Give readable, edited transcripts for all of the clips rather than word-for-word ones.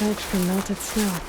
soaked from melted snow.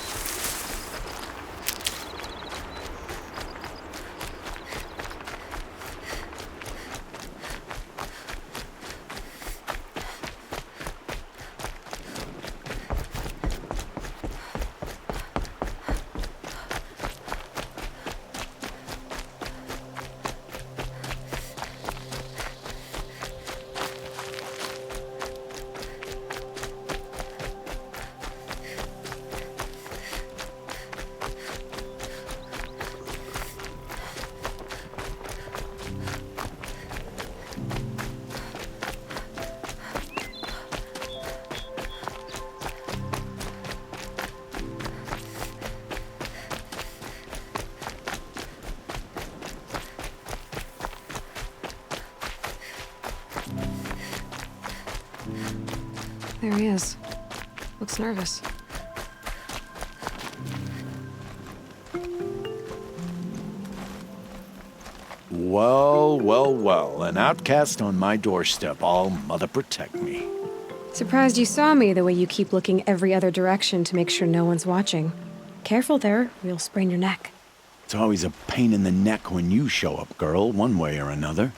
There he is. Looks nervous. Well, well, well. An outcast on my doorstep. All mother protect me. Surprised you saw me the way you keep looking every other direction to make sure no one's watching. Careful there, or you'll sprain your neck. It's always a pain in the neck when you show up, girl, one way or another.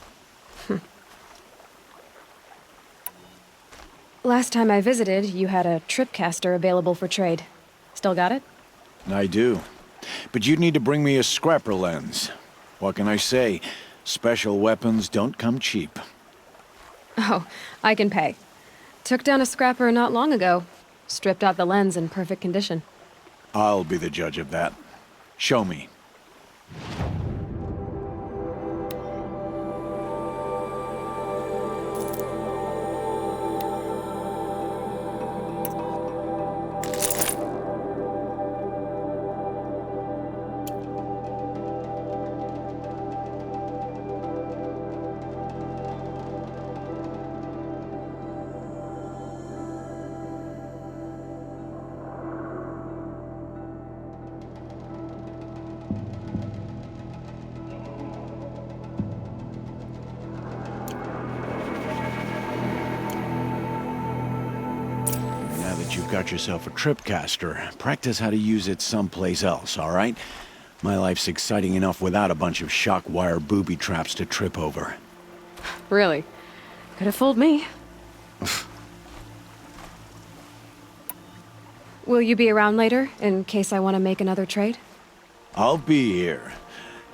Last time I visited, you had a tripcaster available for trade. Still got it? I do. But you'd need to bring me a scrapper lens. What can I say? Special weapons don't come cheap. Oh, I can pay. Took down a scrapper not long ago. Stripped out the lens in perfect condition. I'll be the judge of that. Show me. Now that you've got yourself a tripcaster, practice how to use it someplace else, all right? My life's exciting enough without a bunch of shock wire booby traps to trip over. Really? Could have fooled me. Will you be around later, in case I want to make another trade? I'll be here.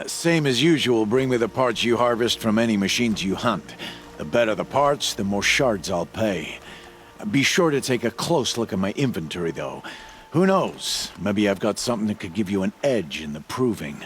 Same as usual, bring me the parts you harvest from any machines you hunt. The better the parts, the more shards I'll pay. Be sure to take a close look at my inventory, though. Who knows? Maybe I've got something that could give you an edge in the proving.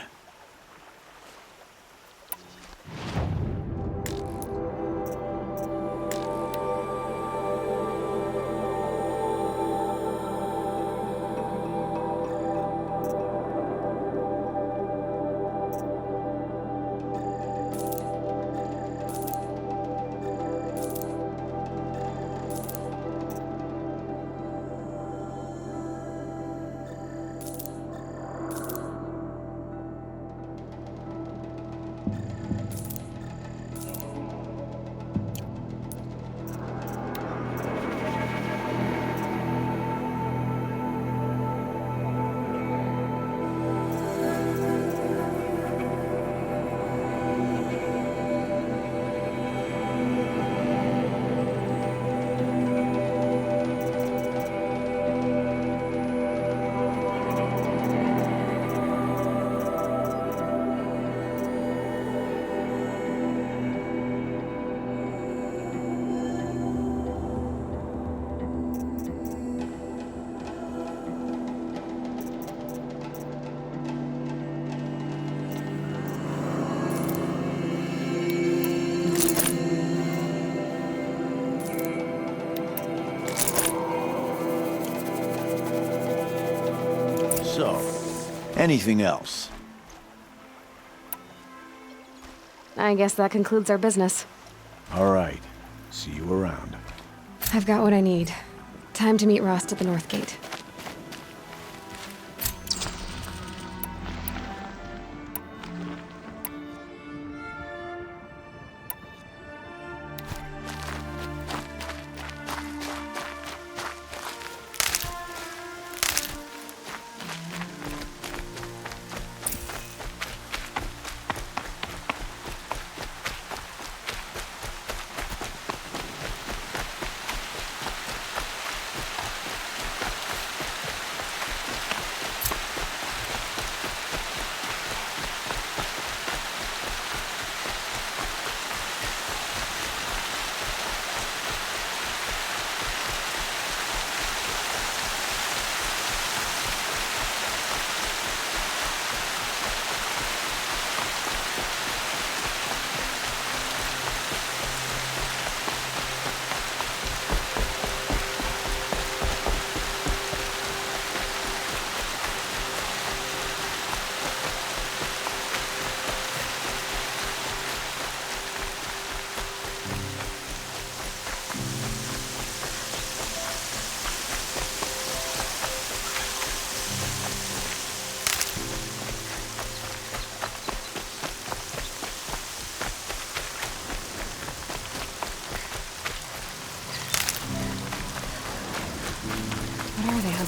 So, anything else? I guess that concludes our business. All right. See you around. I've got what I need. Time to meet Rost at the North Gate.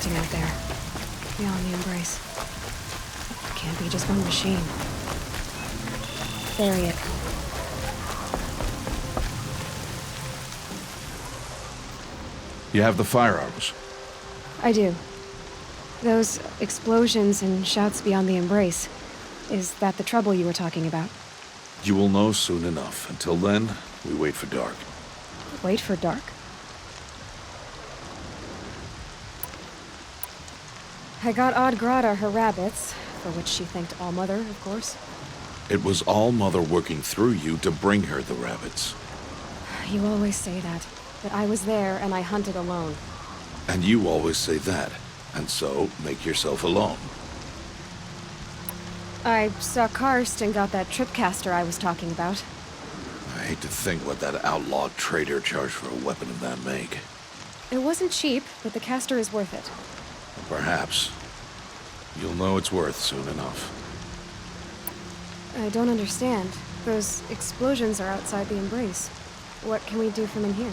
interesting out there. Beyond the embrace. Can't be just one machine. Bury it. You have the firearms. I do. Those explosions and shouts beyond the embrace. Is that the trouble you were talking about? You will know soon enough. Until then, we wait for dark. Wait for dark? I got Odd Grata her rabbits, for which she thanked All-Mother, of course. It was All-Mother working through you to bring her the rabbits. You always say that. But I was there and I hunted alone. And you always say that. And so, make yourself alone. I saw Karst and got that tripcaster I was talking about. I hate to think what that outlaw trader charged for a weapon of that make. It wasn't cheap, but the caster is worth it. Perhaps. You'll know it's worth soon enough. I don't understand. Those explosions are outside the embrace. What can we do from in here?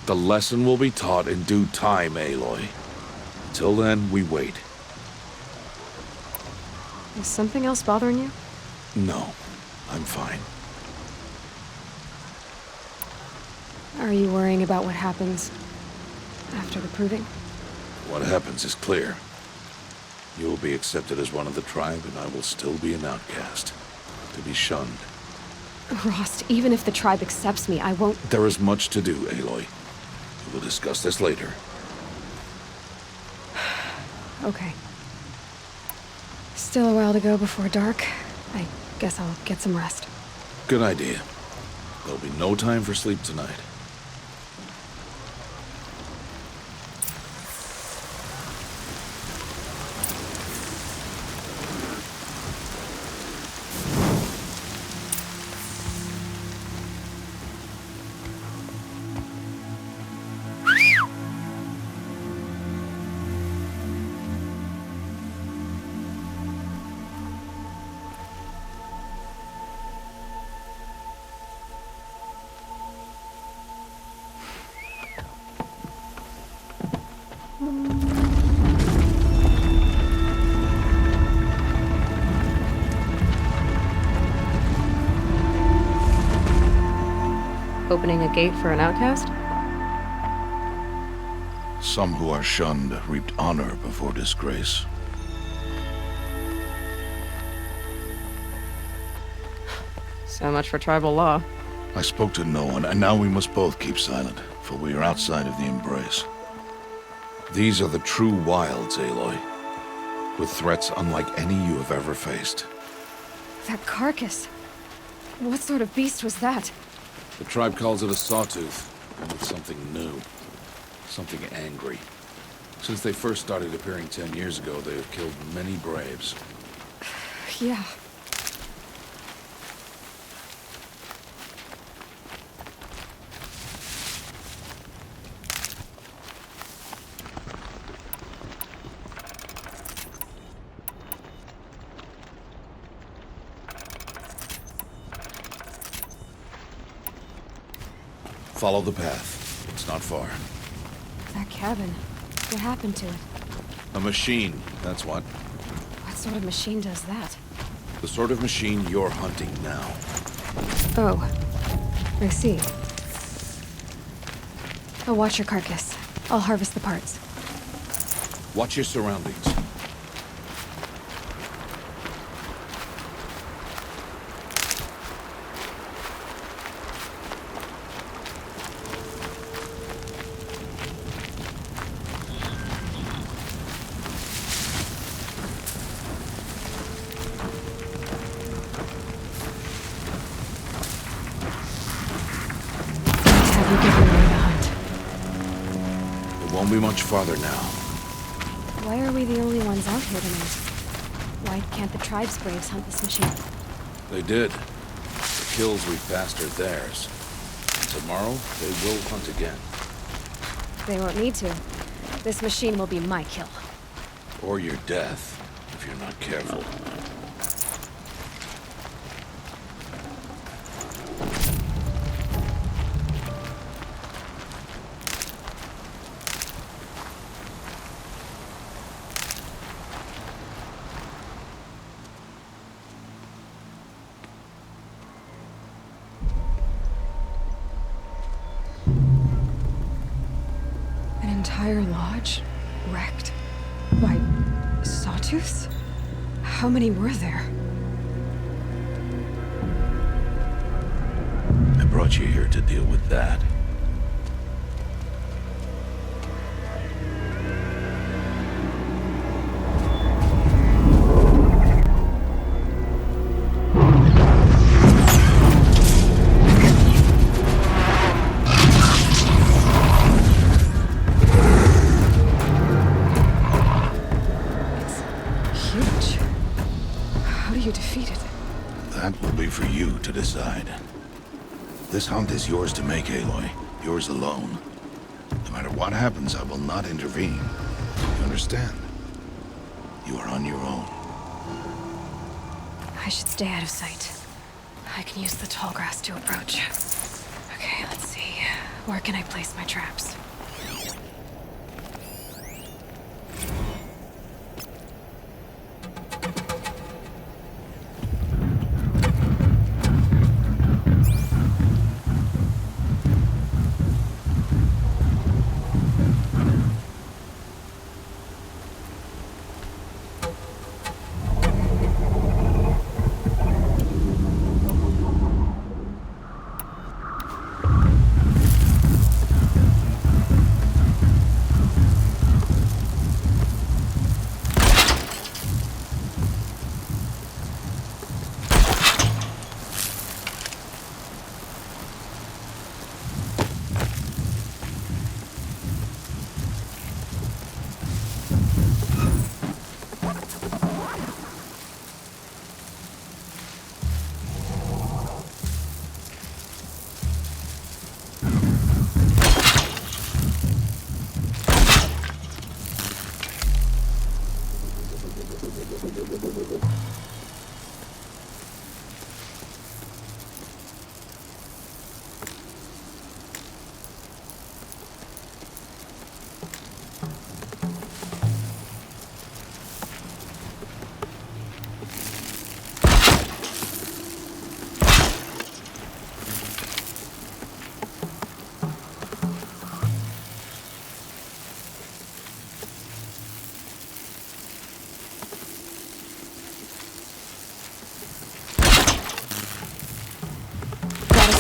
The lesson will be taught in due time, Aloy. Till then, we wait. Is something else bothering you? No, I'm fine. Are you worrying about what happens after the proving? What happens is clear. You will be accepted as one of the tribe, and I will still be an outcast. To be shunned. Rost, even if the tribe accepts me, I won't... There is much to do, Aloy. We will discuss this later. Okay. Still a while to go before dark. I guess I'll get some rest. Good idea. There'll be no time for sleep tonight. Opening a gate for an outcast? Some who are shunned reaped honor before disgrace. So much for tribal law. I spoke to no one, and now we must both keep silent, for we are outside of the embrace. These are the true wilds, Aloy, with threats unlike any you have ever faced. That carcass. What sort of beast was that? The tribe calls it a sawtooth, and it's something new. Something angry. Since they first started appearing 10 years ago, they have killed many braves. Yeah. Follow the path. It's not far. That cabin. What happened to it? A machine, that's what. What sort of machine does that? The sort of machine you're hunting now. Oh. I see. I'll watch your carcass. I'll harvest the parts. Watch your surroundings. Have you given away the hunt? It won't be much farther now. Why are we the only ones out here tonight? Why can't the tribe's braves hunt this machine? They did. The kills we passed are theirs. Tomorrow, they will hunt again. They won't need to. This machine will be my kill. Or your death, if you're not careful. entire lodge wrecked? Why, sawtooths? How many were there? I brought you here to deal with that. Huge. How do you defeat it? That will be for you to decide. This hunt is yours to make, Aloy. Yours alone. No matter what happens, I will not intervene. You understand? You are on your own. I should stay out of sight. I can use the tall grass to approach. Okay, let's see. Where can I place my traps?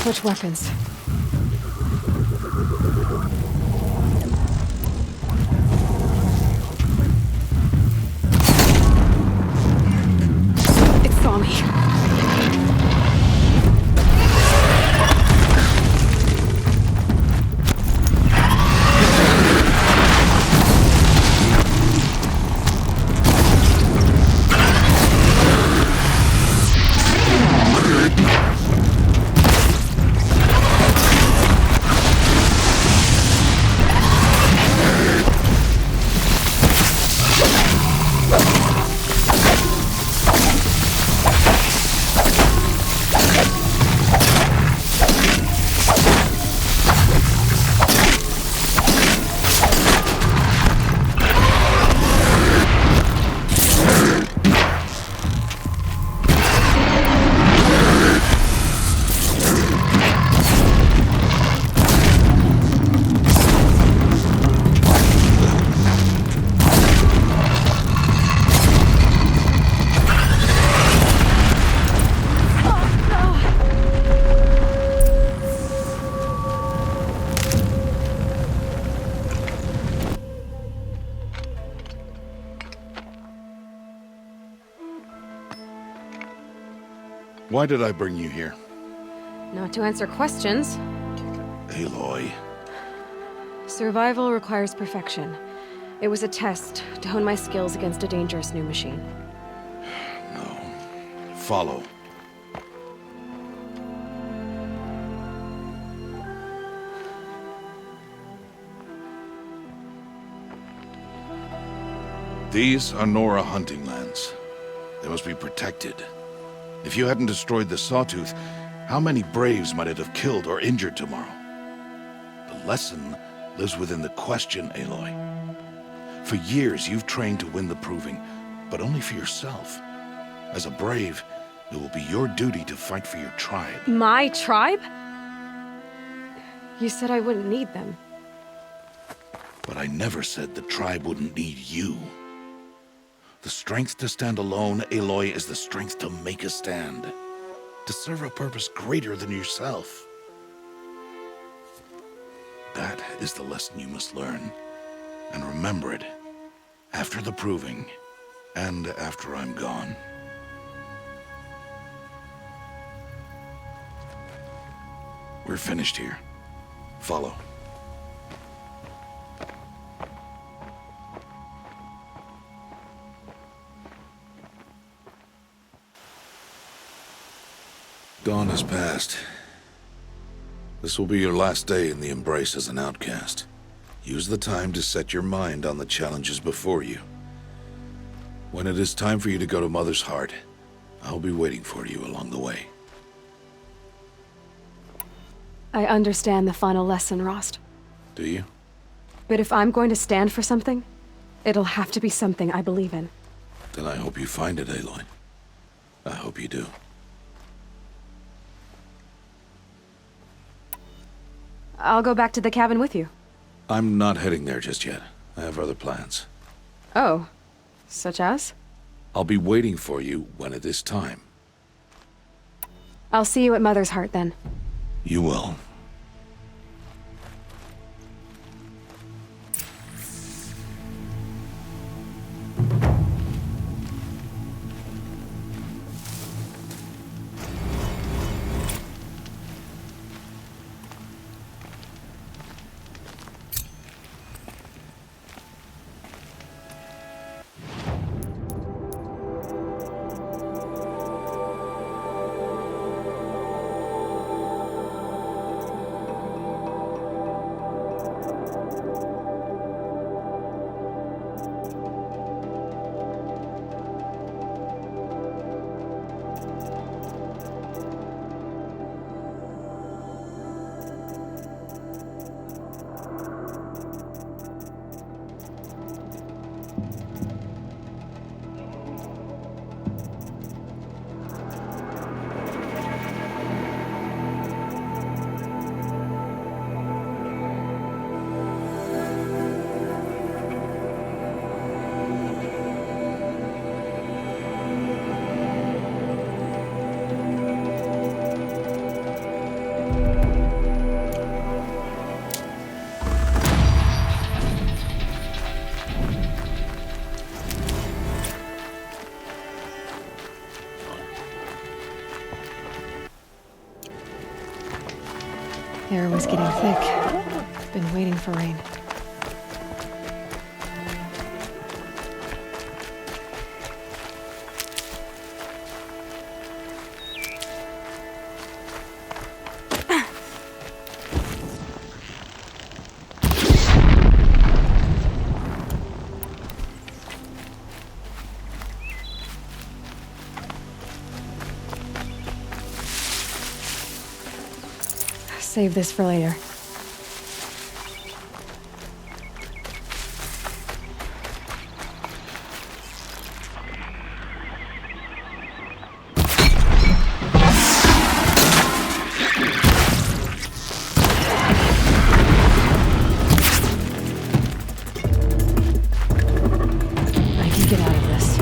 Switch weapons. It saw me. Why did I bring you here? Not to answer questions. Aloy. Survival requires perfection. It was a test to hone my skills against a dangerous new machine. No. Follow. These are Nora hunting lands. They must be protected. If you hadn't destroyed the Sawtooth, how many Braves might it have killed or injured tomorrow? The lesson lives within the question, Aloy. For years, you've trained to win the Proving, but only for yourself. As a Brave, it will be your duty to fight for your tribe. My tribe? You said I wouldn't need them. But I never said the tribe wouldn't need you. The strength to stand alone, Aloy, is the strength to make a stand. To serve a purpose greater than yourself. That is the lesson you must learn. And remember it. After the proving. And after I'm gone. We're finished here. Follow. Dawn has passed. This will be your last day in the Embrace as an outcast. Use the time to set your mind on the challenges before you. When it is time for you to go to Mother's Heart, I'll be waiting for you along the way. I understand the final lesson, Rost. Do you? But if I'm going to stand for something, it'll have to be something I believe in. Then I hope you find it, Aloy. I hope you do. I'll go back to the cabin with you. I'm not heading there just yet. I have other plans. Oh. Such as? I'll be waiting for you when it is time. I'll see you at Mother's Heart, then. You will. The air was getting thick. Been waiting for rain. Save this for later. I can get out of this.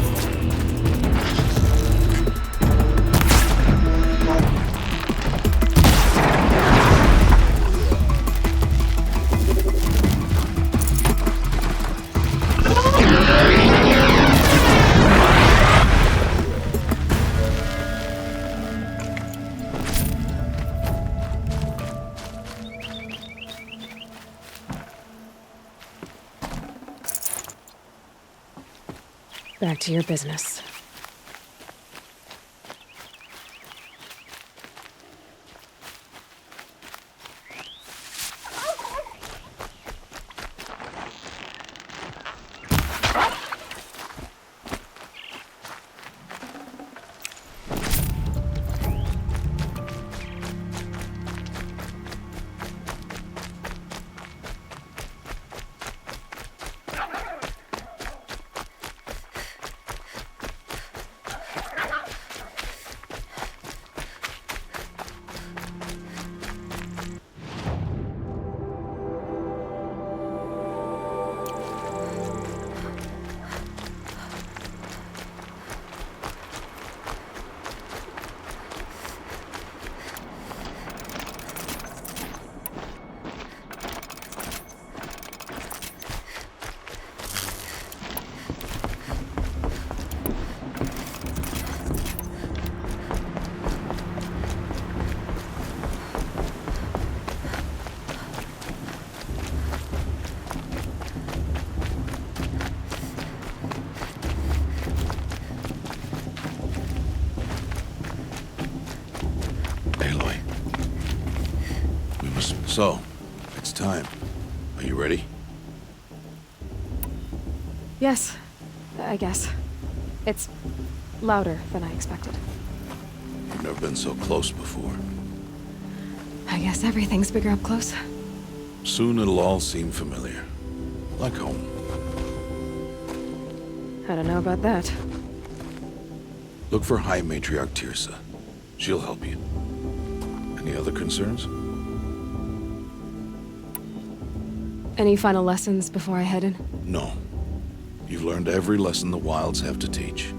Back to your business. So, it's time. Are you ready? Yes, I guess. It's louder than I expected. You've never been so close before. I guess everything's bigger up close. Soon it'll all seem familiar. Like home. I don't know about that. Look for High Matriarch Tirsa. She'll help you. Any other concerns? Any final lessons before I head in? No. You've learned every lesson the Wilds have to teach.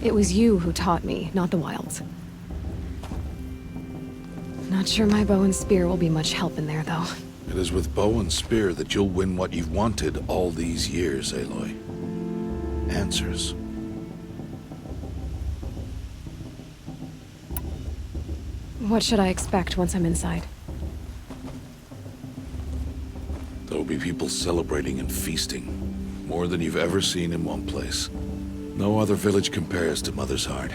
It was you who taught me, not the Wilds. Not sure my bow and spear will be much help in there, though. It is with bow and spear that you'll win what you've wanted all these years, Aloy. Answers. What should I expect once I'm inside? There will be people celebrating and feasting. More than you've ever seen in one place. No other village compares to Mother's Heart.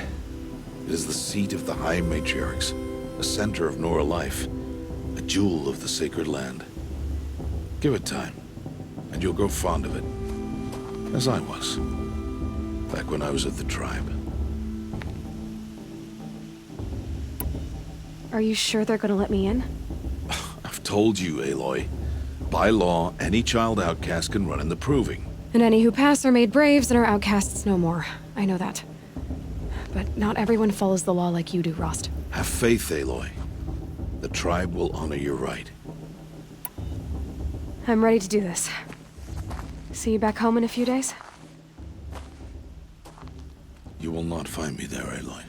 It is the seat of the High Matriarchs, a center of Nora life, a jewel of the sacred land. Give it time, and you'll grow fond of it. As I was, back when I was at the tribe. Are you sure they're gonna let me in? I've told you, Aloy. By law, any child outcast can run in the proving. And any who pass are made braves and are outcasts no more. I know that. But not everyone follows the law like you do, Rost. Have faith, Aloy. The tribe will honor your right. I'm ready to do this. See you back home in a few days? You will not find me there, Aloy.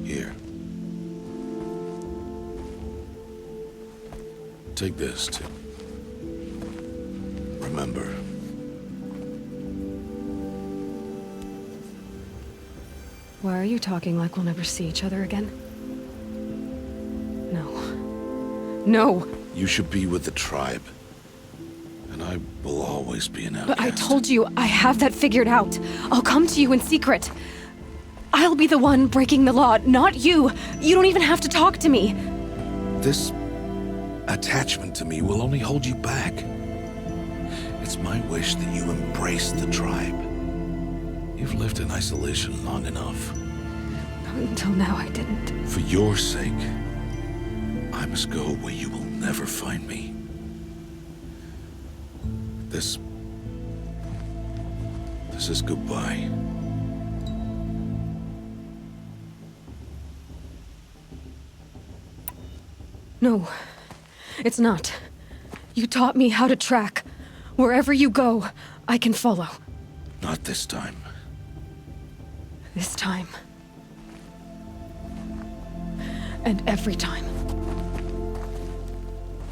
Here. Take this, too. Remember. Why are you talking like we'll never see each other again? No. No! You should be with the tribe. And I will always be an outcast. But I told you, I have that figured out. I'll come to you in secret. I'll be the one breaking the law, not you. You don't even have to talk to me. This attachment to me will only hold you back. It's my wish that you embrace the tribe. You've lived in isolation long enough. Until now, I didn't. For your sake, I must go where you will never find me. This is goodbye. No, it's not. You taught me how to track. Wherever you go, I can follow. Not this time. This time. And every time.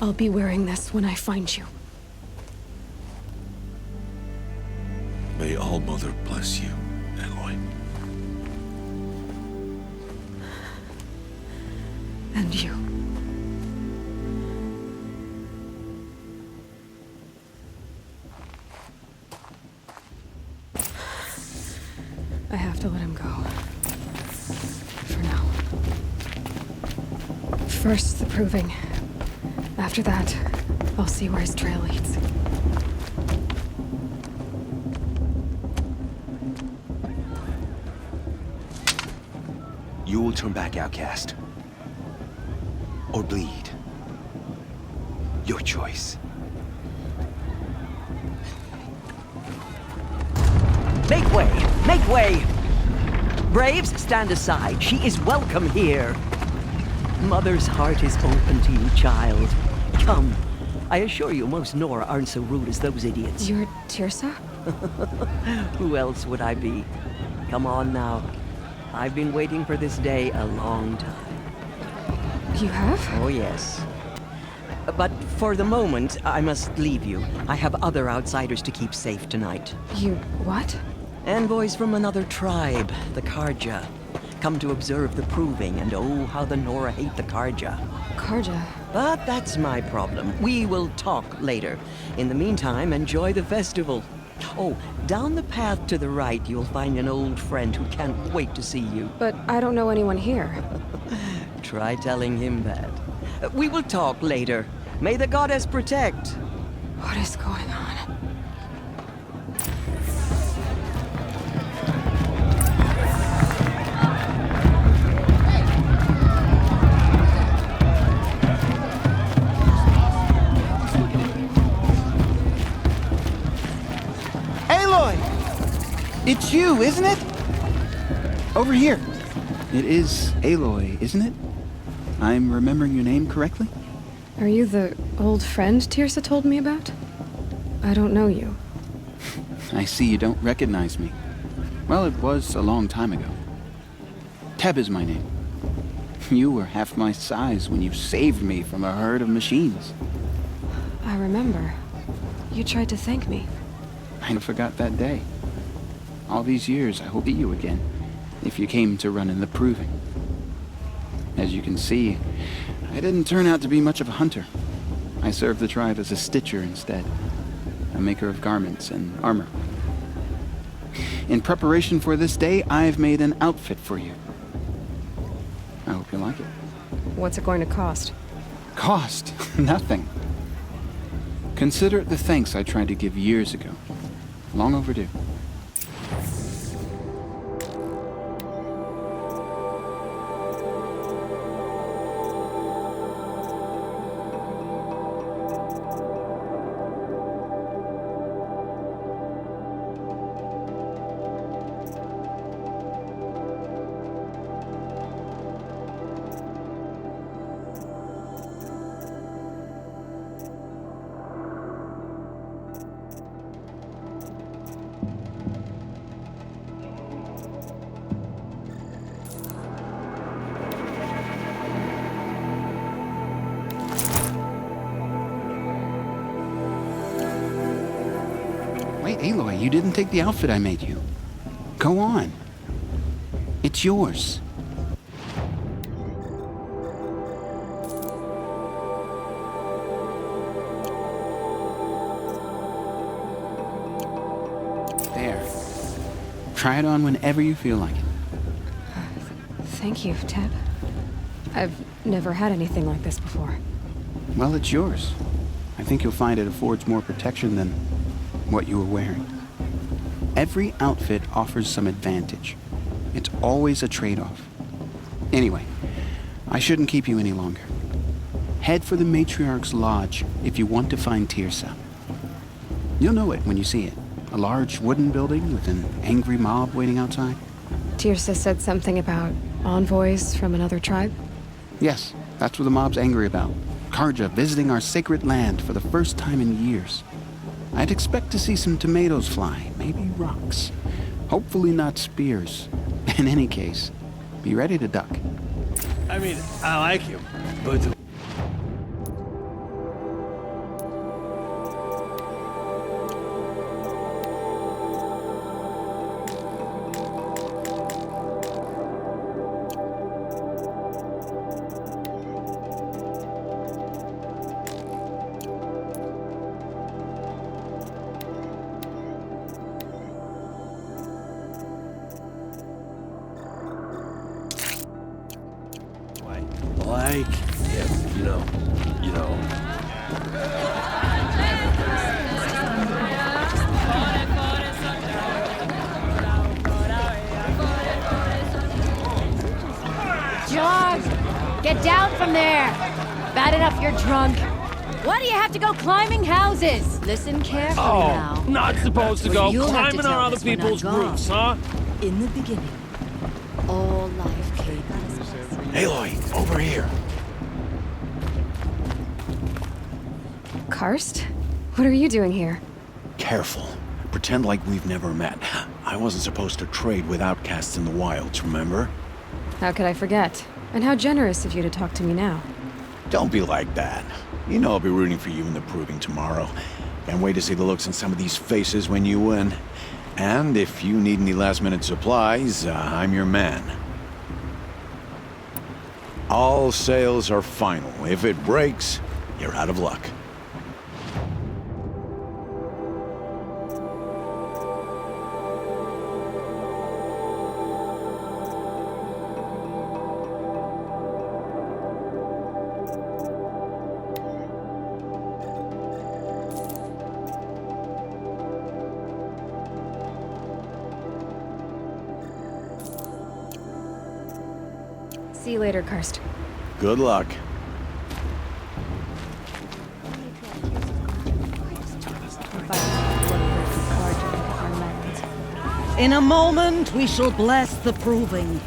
I'll be wearing this when I find you. May All-Mother bless you, Aloy. And you. I have to let him go. For now. First, the proving. After that, I'll see where his trail leads. You will turn back, outcast. Or bleed. Your choice. Make way! Make way! Braves, stand aside. She is welcome here. Mother's heart is open to you, child. Come. I assure you, most Nora aren't so rude as those idiots. You're Tirsa? Who else would I be? Come on now. I've been waiting for this day a long time. You have? Oh, yes. But for the moment, I must leave you. I have other outsiders to keep safe tonight. You what? Envoys from another tribe, the Karja. Come to observe the proving, and oh, how the Nora hate the Karja. Karja? But that's my problem. We will talk later. In the meantime, enjoy the festival. Oh, down the path to the right, you'll find an old friend who can't wait to see you. But I don't know anyone here. Try telling him that. We will talk later. May the goddess protect. What is going on? Aloy! It's you, isn't it? Over here. It is Aloy, isn't it? I'm remembering your name correctly? Are you the old friend Tirsa told me about? I don't know you. I see you don't recognize me. Well, it was a long time ago. Teb is my name. You were half my size when you saved me from a herd of machines. I remember. You tried to thank me. I forgot that day. All these years, I will be you again, if you came to run in the proving. As you can see, I didn't turn out to be much of a hunter. I served the tribe as a stitcher instead, a maker of garments and armor. In preparation for this day, I've made an outfit for you. I hope you like it. What's it going to cost? Cost? Nothing. Consider it the thanks I tried to give years ago. Long overdue. Wait, Aloy, you didn't take the outfit I made you. Go on. It's yours. There. Try it on whenever you feel like it. Thank you, Teb. I've never had anything like this before. Well, it's yours. I think you'll find it affords more protection than what you were wearing. Every outfit offers some advantage. It's always a trade-off. Anyway, I shouldn't keep you any longer. Head for the Matriarch's Lodge if you want to find Tirsa. You'll know it when you see it. A large wooden building with an angry mob waiting outside. Tirsa said something about envoys from another tribe? Yes, that's what the mob's angry about. Karja visiting our sacred land for the first time in years. I'd expect to see some tomatoes fly, maybe rocks. Hopefully not spears. In any case, be ready to duck. I mean, I like him, but... Like, yeah, you know. John, get down from there. Bad enough you're drunk. Why do you have to go climbing houses? Listen carefully now. Not supposed to go You'll have to climbing tell on other us when I'm people's gone. roofs, huh? In the beginning, all life came as was. Aloy, over here. Karst? What are you doing here? Careful. Pretend like we've never met. I wasn't supposed to trade with outcasts in the wilds, remember? How could I forget? And how generous of you to talk to me now. Don't be like that. You know I'll be rooting for you in the proving tomorrow. Can't wait to see the looks on some of these faces when you win. And if you need any last-minute supplies, I'm your man. All sales are final. If it breaks, you're out of luck. See you later, Karst. Good luck. In a moment, we shall bless the proving.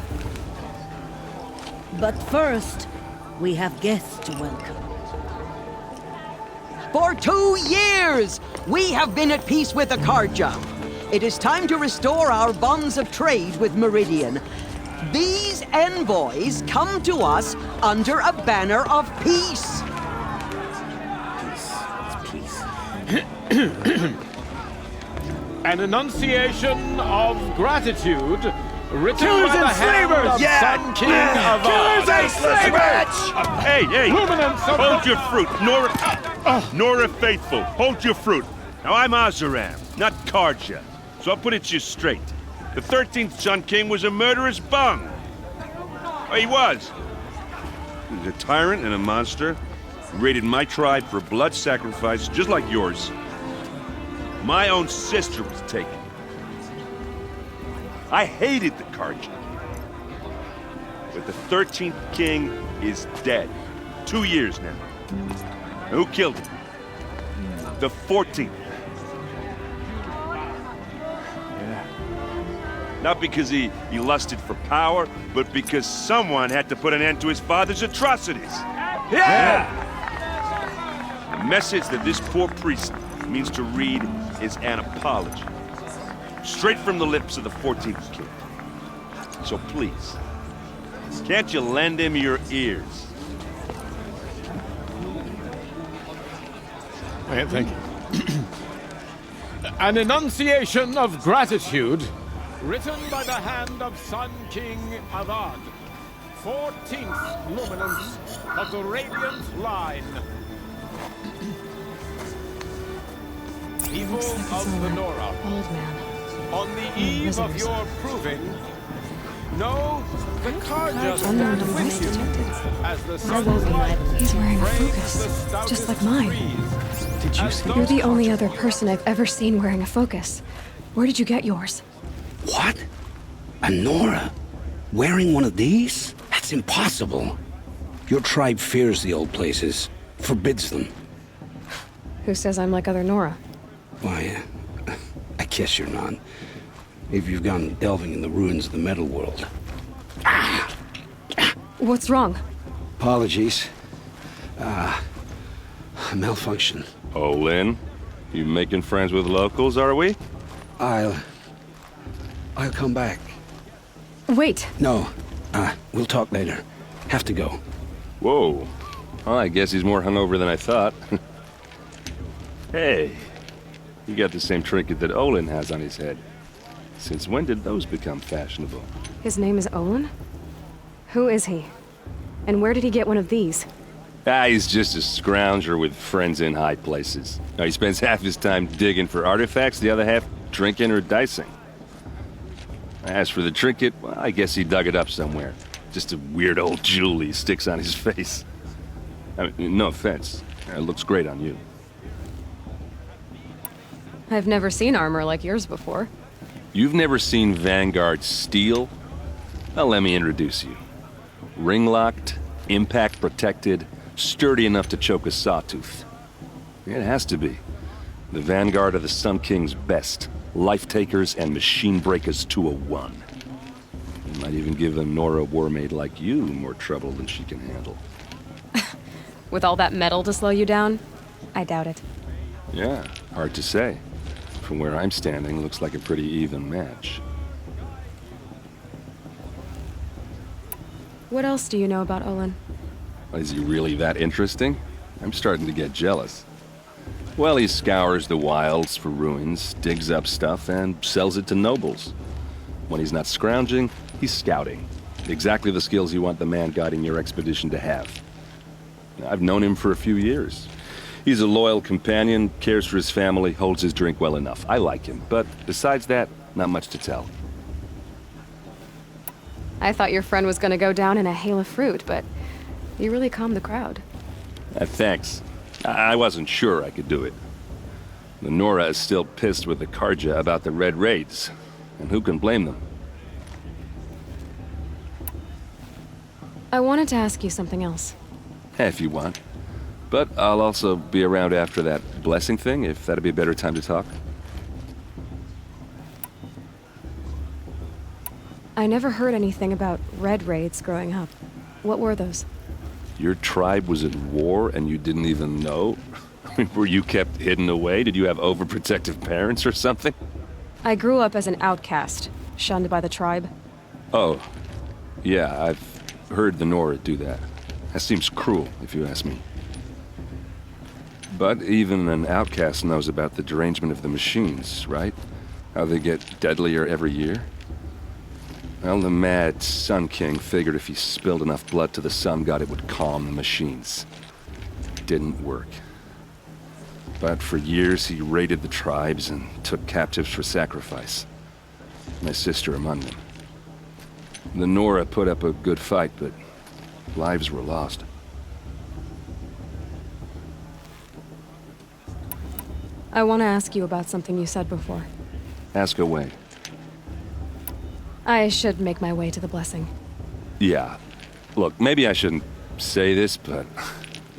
But first, we have guests to welcome. For 2 years, we have been at peace with the Karja. It is time to restore our bonds of trade with Meridian. These envoys come to us under a banner of peace. An enunciation of gratitude written by the hand of Sun King of Killers and slavers! Hey, Luminance of hold your fruit, Nora Faithful, hold your fruit. Now I'm Azaram, not Karja, so I'll put it to you straight. The 13th Sun King was a murderous bung. Oh, he was. He was a tyrant and a monster. He raided my tribe for blood sacrifice, just like yours. My own sister was taken. I hated the Karja. But the 13th king is dead. 2 years now. Who killed him? The 14th. Not because he lusted for power, but because someone had to put an end to his father's atrocities. Yeah! The message that this poor priest means to read is an apology. Straight from the lips of the 14th king. So please, can't you lend him your ears? Thank you. An enunciation of gratitude written by the hand of Sun King Avad, 14th luminance of the Radiant Line. People of the Nora, Old man. on the eve of your proving, know the Karja Unknown stand device with you detected. as the sun's light He's wearing a frames focus, the stoutest just like mine. trees. Did you As see? those You're the only Karja other person I've ever seen wearing a focus. Where did you get yours? What? A Nora? Wearing one of these? That's impossible. Your tribe fears the old places, forbids them. Who says I'm like other Nora? Why, I guess you're not. If you've gone delving in the ruins of the metal world. What's wrong? Apologies. Malfunction. Oh, Lynn, you making friends with locals, are we? I'll come back. Wait. No, we'll talk later. Have to go. Whoa. Well, I guess he's more hungover than I thought. Hey, you got the same trinket that Olin has on his head. Since when did those become fashionable? His name is Olin? Who is he? And where did he get one of these? He's just a scrounger with friends in high places. Now, he spends half his time digging for artifacts, the other half drinking or dicing. As for the trinket, well, I guess he dug it up somewhere. Just a weird old jewel he sticks on his face. I mean, no offense. It looks great on you. I've never seen armor like yours before. You've never seen Vanguard steel? Well, let me introduce you. Ring-locked, impact-protected, sturdy enough to choke a sawtooth. It has to be. The Vanguard of the Sun King's best. Life-takers and machine breakers to a one. You might even give a Nora warmaid like you more trouble than she can handle. With all that metal to slow you down? I doubt it. Yeah, hard to say. From where I'm standing, looks like a pretty even match. What else do you know about Olin? Is he really that interesting? I'm starting to get jealous. Well, he scours the wilds for ruins, digs up stuff, and sells it to nobles. When he's not scrounging, he's scouting. Exactly the skills you want the man guiding your expedition to have. I've known him for a few years. He's a loyal companion, cares for his family, holds his drink well enough. I like him, but besides that, not much to tell. I thought your friend was gonna go down in a hail of fruit, but you really calmed the crowd. Thanks. I wasn't sure I could do it. The Nora is still pissed with the Karja about the Red Raids, and who can blame them? I wanted to ask you something else. If you want. But I'll also be around after that blessing thing, if that'd be a better time to talk. I never heard anything about red raids growing up. What were those? Your tribe was at war and you didn't even know? Were you kept hidden away? Did you have overprotective parents or something? I grew up as an outcast, shunned by the tribe. Oh, yeah, I've heard the Nora do that. That seems cruel, if you ask me. But even an outcast knows about the derangement of the machines, right? How they get deadlier every year? Well, the mad Sun King figured if he spilled enough blood to the Sun God, it would calm the machines. Didn't work. But for years, he raided the tribes and took captives for sacrifice. My sister among them. The Nora put up a good fight, but lives were lost. I want to ask you about something you said before. Ask away. I should make my way to the blessing. Yeah. Look, maybe I shouldn't say this, but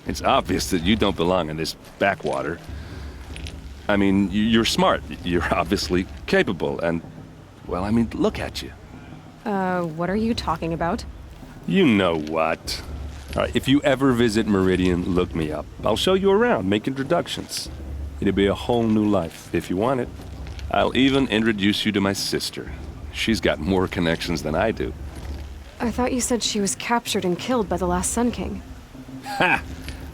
it's obvious that you don't belong in this backwater. I mean, you're smart. You're obviously capable, and, well, I mean, look at you. What are you talking about? You know what. All right, if you ever visit Meridian, look me up. I'll show you around, make introductions. It'll be a whole new life, if you want it. I'll even introduce you to my sister. She's got more connections than I do. I thought you said she was captured and killed by the last Sun King. Ha!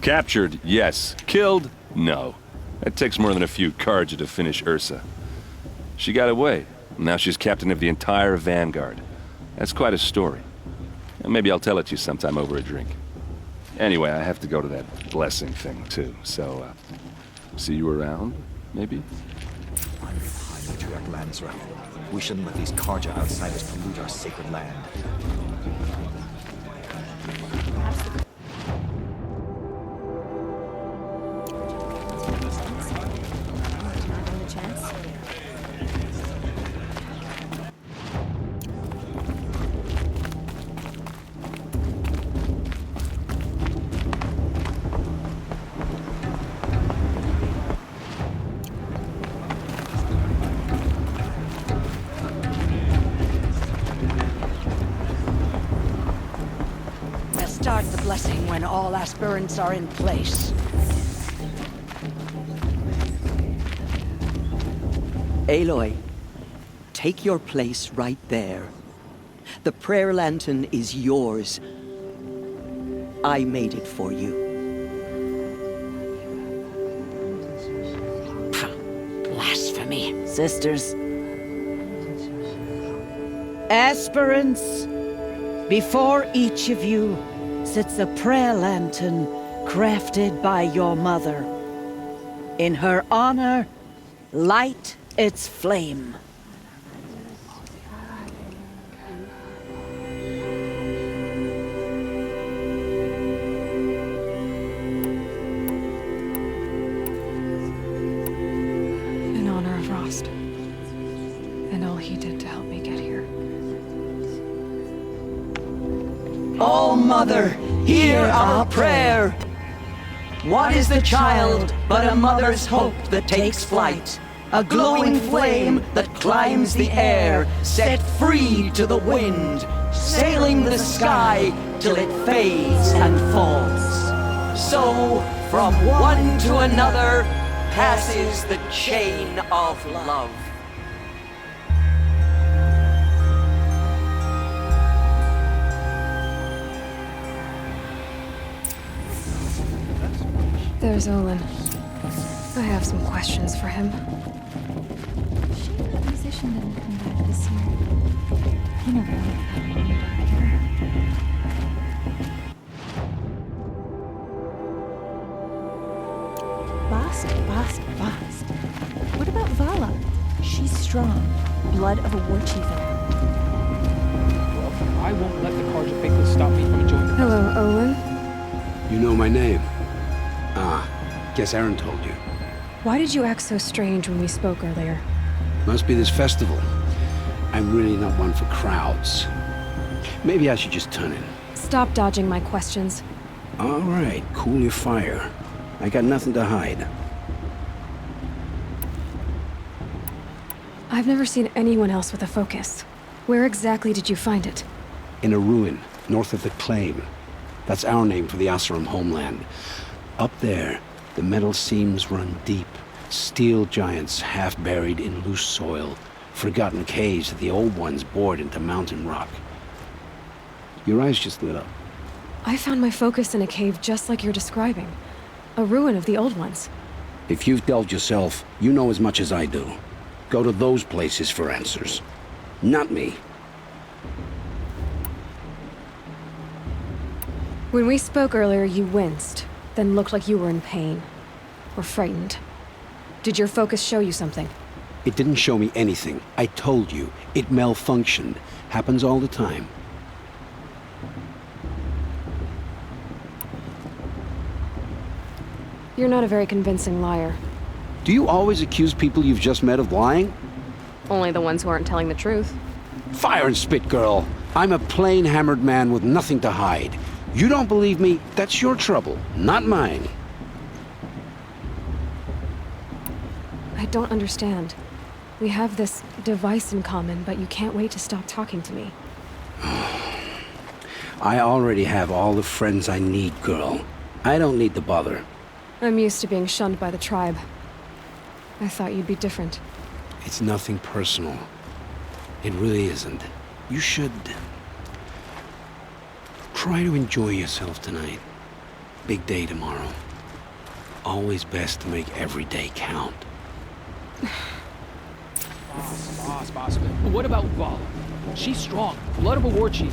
Captured, yes. Killed, no. That takes more than a few Carja to finish Ursa. She got away. Now she's captain of the entire Vanguard. That's quite a story. And maybe I'll tell it to you sometime over a drink. Anyway, I have to go to that blessing thing, too. So, see you around, maybe? Patriarch Landsra. We shouldn't let these Carja outsiders pollute our sacred land. Start the blessing when all aspirants are in place. Aloy, take your place right there. The prayer lantern is yours. I made it for you. Blasphemy. Sisters. Aspirants, before each of you sits a prayer lantern crafted by your mother. In her honor, light its flame. In honor of Rost. And all he did to help me get here. Oh, Mother, hear our prayer. What is the child but a mother's hope that takes flight? A glowing flame that climbs the air, set free to the wind, sailing the sky till it fades and falls. So, from one to another, passes the chain of love. There's Olin. I have some questions for him. Shame that musician didn't come back this year. He never liked that one back here. Bast. What about Vala? She's strong. Blood of a war chief in her. Well, I won't let the Carja faithful stop me from enjoying the Hello, Olin. You know my name? Ah, guess Aaron told you. Why did you act so strange when we spoke earlier? Must be this festival. I'm really not one for crowds. Maybe I should just turn in. Stop dodging my questions. All right, cool your fire. I got nothing to hide. I've never seen anyone else with a focus. Where exactly did you find it? In a ruin, north of the Claim. That's our name for the Oseram homeland. Up there, the metal seams run deep. Steel giants half buried in loose soil. Forgotten caves that the old ones bored into mountain rock. Your eyes just lit up. I found my focus in a cave just like you're describing. A ruin of the old ones. If you've delved yourself, you know as much as I do. Go to those places for answers. Not me. When we spoke earlier, you winced, then looked like you were in pain. Or frightened. Did your focus show you something? It didn't show me anything. I told you. It malfunctioned. Happens all the time. You're not a very convincing liar. Do you always accuse people you've just met of lying? Only the ones who aren't telling the truth. Fire and spit, girl. I'm a plain hammered man with nothing to hide. You don't believe me, that's your trouble, not mine. I don't understand. We have this device in common, but you can't wait to stop talking to me. I already have all the friends I need, girl. I don't need the bother. I'm used to being shunned by the tribe. I thought you'd be different. It's nothing personal. It really isn't. You should... try to enjoy yourself tonight. Big day tomorrow. Always best to make every day count. Boss. But what about Vala? She's strong. Blood of a war chief.